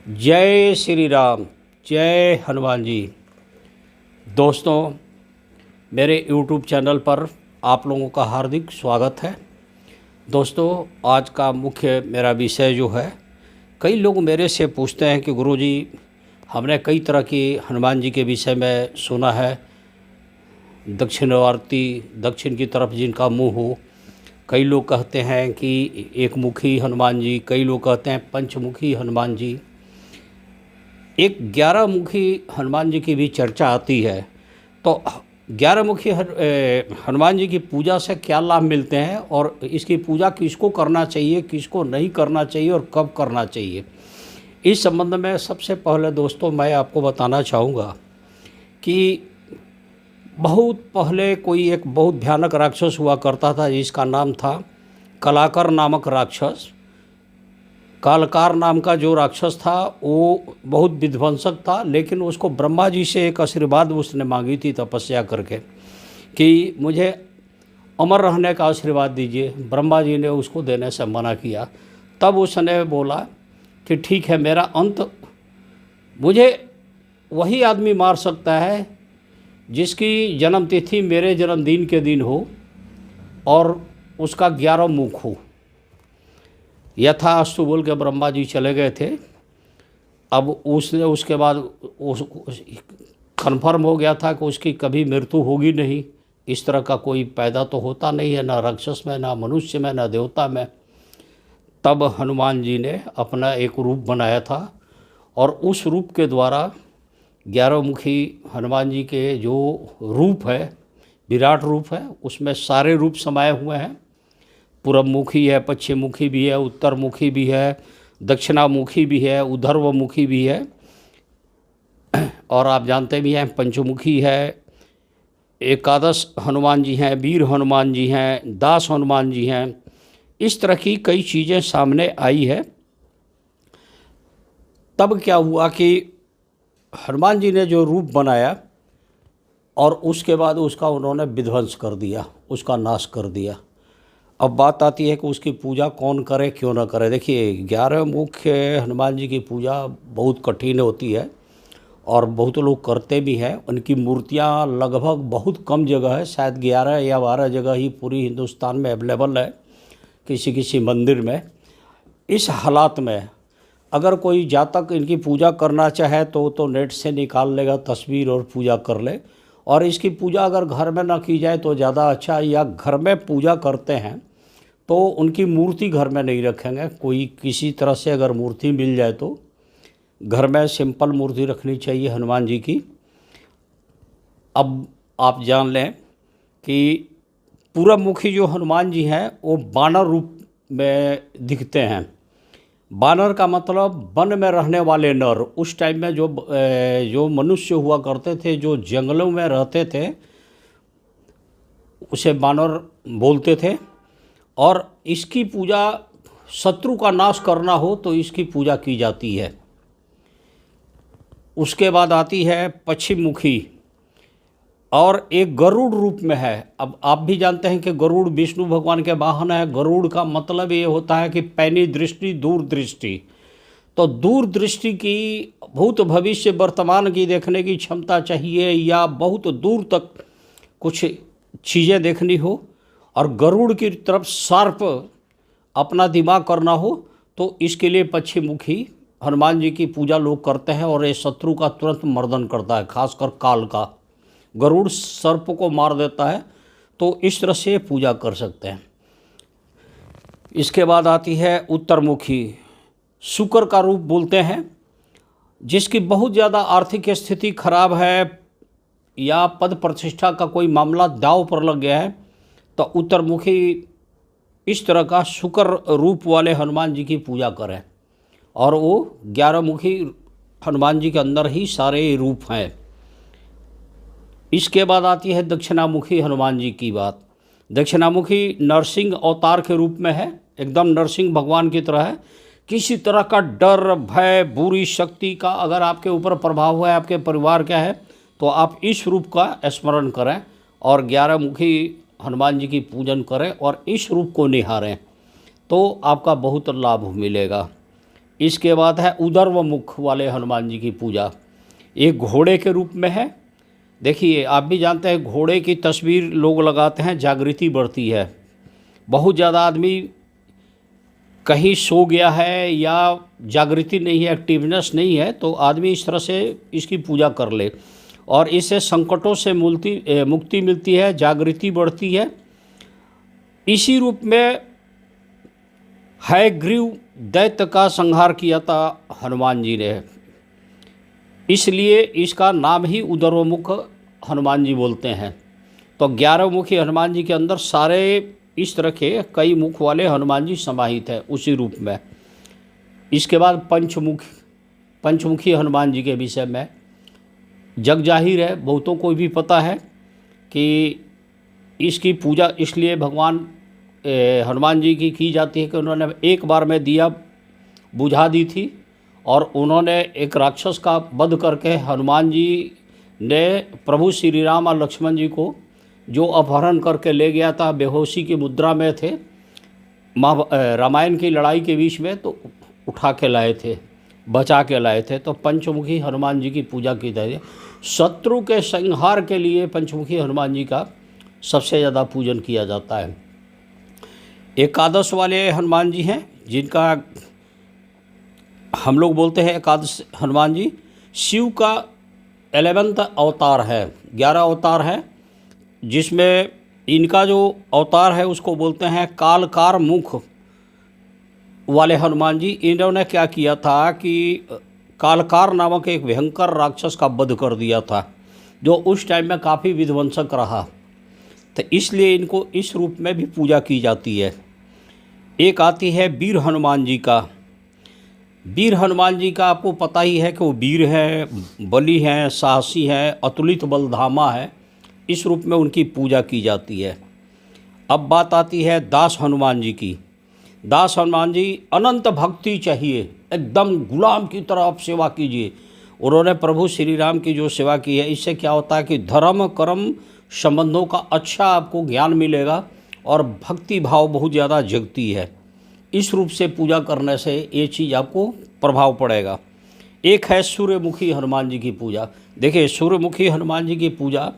जय श्री राम। जय हनुमान जी। दोस्तों, मेरे YouTube चैनल पर आप लोगों का हार्दिक स्वागत है। दोस्तों, आज का मुख्य मेरा विषय जो है, कई लोग मेरे से पूछते हैं कि गुरुजी, हमने कई तरह की हनुमान जी के विषय में सुना है। दक्षिणावर्ती, दक्षिण की तरफ जिनका मुँह हो। कई लोग कहते हैं कि एक मुखी हनुमान जी, कई लोग कहते हैं पंचमुखी हनुमान जी। एक 11 मुखी हनुमान जी की भी चर्चा आती है। तो 11 मुखी हनुमान जी की पूजा से क्या लाभ मिलते हैं और इसकी पूजा किसको करना चाहिए, किसको नहीं करना चाहिए और कब करना चाहिए, इस संबंध में सबसे पहले दोस्तों मैं आपको बताना चाहूँगा कि बहुत पहले कोई एक बहुत भयानक राक्षस हुआ करता था जिसका नाम था कलाकर नामक राक्षस। कालकार नाम का जो राक्षस था वो बहुत विध्वंसक था, लेकिन उसको ब्रह्मा जी से एक आशीर्वाद उसने मांगी थी तपस्या करके कि मुझे अमर रहने का आशीर्वाद दीजिए। ब्रह्मा जी ने उसको देने से मना किया। तब उसने बोला कि ठीक है, मेरा अंत मुझे वही आदमी मार सकता है जिसकी जन्मतिथि मेरे जन्मदिन के दिन हो और उसका 11 मुख हो। यथास्तु बोल के ब्रह्मा जी चले गए थे। अब उसके बाद कन्फर्म हो गया था कि उसकी कभी मृत्यु होगी नहीं। इस तरह का कोई पैदा तो होता नहीं है, ना राक्षस में, ना मनुष्य में, ना देवता में। तब हनुमान जी ने अपना एक रूप बनाया था और उस रूप के द्वारा 11 मुखी हनुमान जी के जो रूप है, विराट रूप है, उसमें सारे रूप समाये हुए हैं। पूर्वमुखी है, पश्चिममुखी भी है, उत्तरमुखी भी है, दक्षिणामुखी भी है, ऊर्ध्वमुखी भी है, और आप जानते भी हैं पंचमुखी है। एकादश हनुमान जी हैं, वीर हनुमान जी हैं, दास हनुमान जी हैं। इस तरह की कई चीज़ें सामने आई है। तब क्या हुआ कि हनुमान जी ने जो रूप बनाया और उसके बाद उसका उन्होंने विध्वंस कर दिया, उसका नाश कर दिया। अब बात आती है कि उसकी पूजा कौन करे, क्यों ना करे। देखिए, 11 मुख्य हनुमान जी की पूजा बहुत कठिन होती है और बहुत लोग करते भी हैं। उनकी मूर्तियां लगभग बहुत कम जगह है, शायद 11 या 12 जगह ही पूरी हिंदुस्तान में अवेलेबल है, किसी किसी मंदिर में। इस हालात में अगर कोई जातक इनकी पूजा करना चाहे तो नेट से निकाल लेगा तस्वीर और पूजा कर ले। और इसकी पूजा अगर घर में ना की जाए तो ज़्यादा अच्छा, या घर में पूजा करते हैं तो उनकी मूर्ति घर में नहीं रखेंगे। कोई किसी तरह से अगर मूर्ति मिल जाए तो घर में सिंपल मूर्ति रखनी चाहिए हनुमान जी की। अब आप जान लें कि पूर्वमुखी जो हनुमान जी हैं वो बानर रूप में दिखते हैं। बानर का मतलब वन में रहने वाले नर। उस टाइम में जो मनुष्य हुआ करते थे, जो जंगलों में रहते थे, उसे बानर बोलते थे। और इसकी पूजा, शत्रु का नाश करना हो तो इसकी पूजा की जाती है। उसके बाद आती है पश्चिम मुखी, और एक गरुड़ रूप में है। अब आप भी जानते हैं कि गरुड़ विष्णु भगवान के वाहन है। गरुड़ का मतलब ये होता है कि पैनी दृष्टि, दूर दृष्टि। तो दूर दृष्टि की, भूत भविष्य वर्तमान की देखने की क्षमता चाहिए, या बहुत दूर तक कुछ चीज़ें देखनी हो और गरुड़ की तरफ शार्प अपना दिमाग करना हो, तो इसके लिए पश्चिममुखी हनुमान जी की पूजा लोग करते हैं। और ये शत्रु का तुरंत मर्दन करता है, खासकर काल का। गरुड़ सर्प को मार देता है, तो इस तरह से पूजा कर सकते हैं। इसके बाद आती है उत्तरमुखी, शुक्र का रूप बोलते हैं। जिसकी बहुत ज़्यादा आर्थिक स्थिति खराब है या पद प्रतिष्ठा का कोई मामला दांव पर लग गया है, तो उत्तरमुखी इस तरह का शुक्र रूप वाले हनुमान जी की पूजा करें। और वो 11 मुखी हनुमान जी के अंदर ही सारे रूप हैं। इसके बाद आती है दक्षिणामुखी हनुमान जी की बात। दक्षिणामुखी नरसिंह अवतार के रूप में है, एकदम नरसिंह भगवान की तरह है। किसी तरह का डर, भय, बुरी शक्ति का अगर आपके ऊपर प्रभाव है, आपके परिवार का है, तो आप इस रूप का स्मरण करें और 11 मुखी हनुमान जी की पूजन करें और इस रूप को निहारें, तो आपका बहुत लाभ मिलेगा। इसके बाद है उदर्व मुख वाले हनुमान जी की पूजा। एक घोड़े के रूप में है। देखिए, आप भी जानते हैं घोड़े की तस्वीर लोग लगाते हैं, जागृति बढ़ती है। बहुत ज़्यादा आदमी कहीं सो गया है या जागृति नहीं है, एक्टिवनेस नहीं है, तो आदमी इस तरह से इसकी पूजा कर ले और इससे संकटों से मुक्ति मिलती है, जागृति बढ़ती है। इसी रूप में हयग्रीव दैत्य का संहार किया था हनुमान जी ने, इसलिए इसका नाम ही उदर्वमुख हनुमान जी बोलते हैं। तो 11 मुखी हनुमान जी के अंदर सारे इस तरह के कई मुख वाले हनुमान जी समाहित है उसी रूप में। इसके बाद पंचमुखी हनुमान जी के विषय में जग जाहिर है, बहुतों को भी पता है कि इसकी पूजा इसलिए भगवान हनुमान जी की जाती है कि उन्होंने एक बार में दिया बुझा दी थी और उन्होंने एक राक्षस का वध करके हनुमान जी ने प्रभु श्री राम और लक्ष्मण जी को जो अपहरण करके ले गया था, बेहोशी की मुद्रा में थे, रामायण की लड़ाई के बीच में, तो उठा के लाए थे, बचा के लाए थे। तो पंचमुखी हनुमान जी की पूजा की जाती है। शत्रु के संहार के लिए पंचमुखी हनुमान जी का सबसे ज़्यादा पूजन किया जाता है। एकादश वाले हनुमान जी हैं जिनका हम लोग बोलते हैं एकादश हनुमान जी। शिव का 11वां अवतार है, 11 अवतार है, जिसमें इनका जो अवतार है उसको बोलते हैं कालकार मुख वाले हनुमान जी। इन्होंने क्या किया था कि कालकार नामक एक भयंकर राक्षस का वध कर दिया था, जो उस टाइम में काफ़ी विध्वंसक रहा, तो इसलिए इनको इस रूप में भी पूजा की जाती है। एक आती है वीर हनुमान जी का। वीर हनुमान जी का आपको पता ही है कि वो वीर हैं, बली हैं, साहसी हैं, अतुलित बलधामा है, इस रूप में उनकी पूजा की जाती है। अब बात आती है दास हनुमान जी की। दास हनुमान जी अनंत भक्ति चाहिए, एकदम गुलाम की तरह आप सेवा कीजिए। उन्होंने प्रभु श्री राम की जो सेवा की है, इससे क्या होता है कि धर्म कर्म संबंधों का अच्छा आपको ज्ञान मिलेगा और भक्ति भाव बहुत ज़्यादा जगती है। इस रूप से पूजा करने से ये चीज़ आपको प्रभाव पड़ेगा। एक है सूर्यमुखी हनुमान जी की पूजा। देखिए, सूर्यमुखी हनुमान जी की पूजा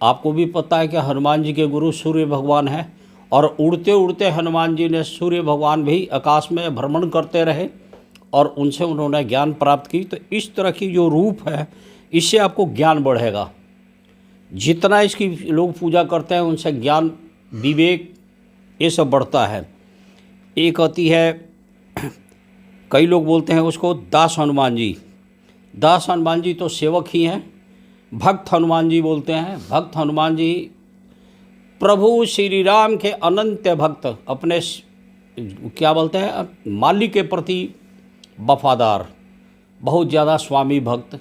आपको भी पता है कि हनुमान जी के गुरु सूर्य भगवान हैं और उड़ते उड़ते हनुमान जी ने सूर्य भगवान भी आकाश में भ्रमण करते रहे और उनसे उन्होंने ज्ञान प्राप्त की। तो इस तरह की जो रूप है, इससे आपको ज्ञान बढ़ेगा। जितना इसकी लोग पूजा करते हैं उनसे ज्ञान विवेक ये सब बढ़ता है। एक आती है, कई लोग बोलते हैं उसको दास हनुमान जी। दास हनुमान जी तो सेवक ही हैं, भक्त हनुमान जी बोलते हैं। भक्त हनुमान जी प्रभु श्री राम के अनंत भक्त, अपने क्या बोलते हैं मालिक के प्रति वफादार, बहुत ज़्यादा स्वामी भक्त,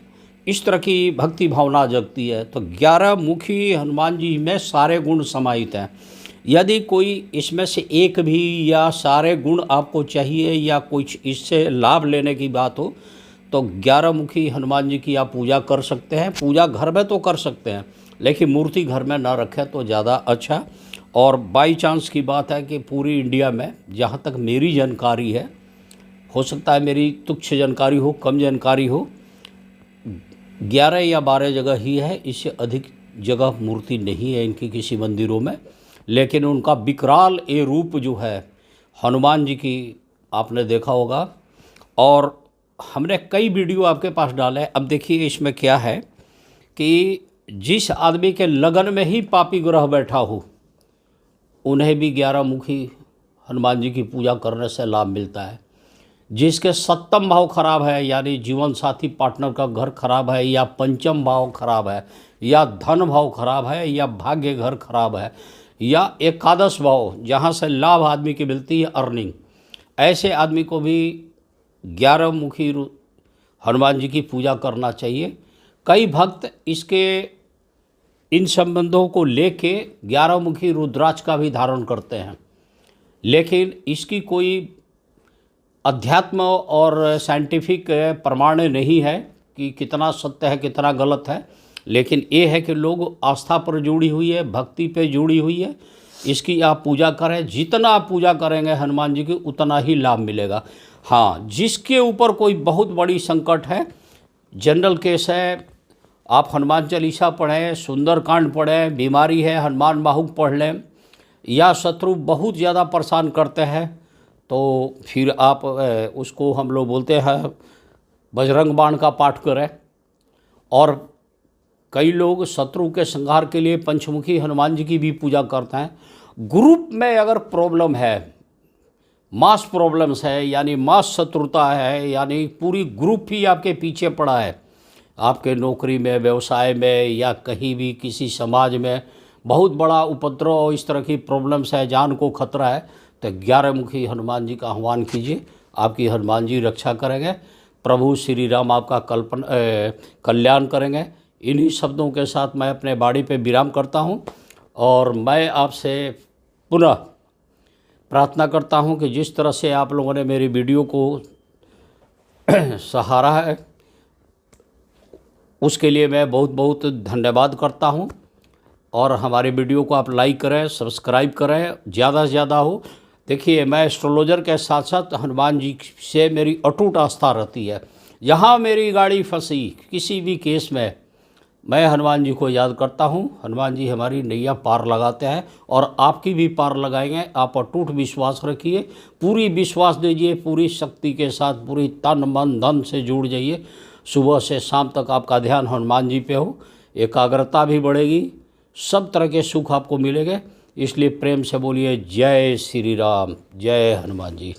इस तरह की भक्ति भावना जगती है। तो 11 मुखी हनुमान जी में सारे गुण समाहित हैं। यदि कोई इसमें से एक भी या सारे गुण आपको चाहिए या कुछ इससे लाभ लेने की बात हो, तो 11 मुखी हनुमान जी की आप पूजा कर सकते हैं। पूजा घर में तो कर सकते हैं, लेकिन मूर्ति घर में ना रखें तो ज़्यादा अच्छा। और बाई चांस की बात है कि पूरी इंडिया में, जहाँ तक मेरी जानकारी है, हो सकता है मेरी तुच्छ जानकारी हो, कम जानकारी हो, 11 या 12 जगह ही है, इससे अधिक जगह मूर्ति नहीं है इनकी किसी मंदिरों में। लेकिन उनका विकराल ये रूप जो है हनुमान जी की, आपने देखा होगा और हमने कई वीडियो आपके पास डाले। अब देखिए इसमें क्या है कि जिस आदमी के लगन में ही पापी ग्रह बैठा हो, उन्हें भी 11 मुखी हनुमान जी की पूजा करने से लाभ मिलता है। जिसके सप्तम भाव खराब है, यानी जीवन साथी पार्टनर का घर खराब है, या पंचम भाव खराब है, या धन भाव खराब है, या भाग्य घर खराब है, या एकादश भाव जहाँ से लाभ आदमी की मिलती है, अर्निंग, ऐसे आदमी को भी 11 मुखी हनुमान जी की पूजा करना चाहिए। कई भक्त इसके इन संबंधों को लेके 11 मुखी रुद्राक्ष का भी धारण करते हैं, लेकिन इसकी कोई अध्यात्म और साइंटिफिक प्रमाण नहीं है कि कितना सत्य है कितना गलत है। लेकिन ये है कि लोग आस्था पर जुड़ी हुई है, भक्ति पे जुड़ी हुई है, इसकी आप पूजा करें। जितना आप पूजा करेंगे हनुमान जी की, उतना ही लाभ मिलेगा। हाँ, जिसके ऊपर कोई बहुत बड़ी संकट है, जनरल केस है, आप हनुमान चालीसा पढ़ें, सुंदरकांड पढ़ें, बीमारी है हनुमान बाहुक पढ़ लें, या शत्रु बहुत ज़्यादा परेशान करते हैं तो फिर आप उसको हम लोग बोलते हैं बजरंग बाण का पाठ करें। और कई लोग शत्रु के संहार के लिए पंचमुखी हनुमान जी की भी पूजा करते हैं। ग्रुप में अगर प्रॉब्लम है, मास प्रॉब्लम्स है, यानी मास शत्रुता है, यानी पूरी ग्रुप ही आपके पीछे पड़ा है, आपके नौकरी में, व्यवसाय में, या कहीं भी किसी समाज में बहुत बड़ा उपद्रव और इस तरह की प्रॉब्लम्स है, जान को खतरा है, तो 11 मुखी हनुमान जी का आह्वान कीजिए, आपकी हनुमान जी रक्षा करेंगे, प्रभु श्री राम आपका कल्याण करेंगे। इन्हीं शब्दों के साथ मैं अपने बाड़ी पे विराम करता हूँ और मैं आपसे पुनः प्रार्थना करता हूँ कि जिस तरह से आप लोगों ने मेरी वीडियो को सहारा है, उसके लिए मैं बहुत बहुत धन्यवाद करता हूँ। और हमारी वीडियो को आप लाइक करें, सब्सक्राइब करें, ज़्यादा से ज़्यादा हो। देखिए, मैं एस्ट्रोलॉजर के साथ साथ हनुमान जी से मेरी अटूट आस्था रहती है। जहाँ मेरी गाड़ी फंसी किसी भी केस में, मैं हनुमान जी को याद करता हूँ। हनुमान जी हमारी नैया पार लगाते हैं और आपकी भी पार लगाएंगे। आप अटूट विश्वास रखिए, पूरी विश्वास दीजिए, पूरी शक्ति के साथ, पूरी तन मन धन से जुड़ जाइए। सुबह से शाम तक आपका ध्यान हनुमान जी पे हो, एकाग्रता भी बढ़ेगी, सब तरह के सुख आपको मिलेंगे। इसलिए प्रेम से बोलिए जय श्री राम, जय हनुमान जी।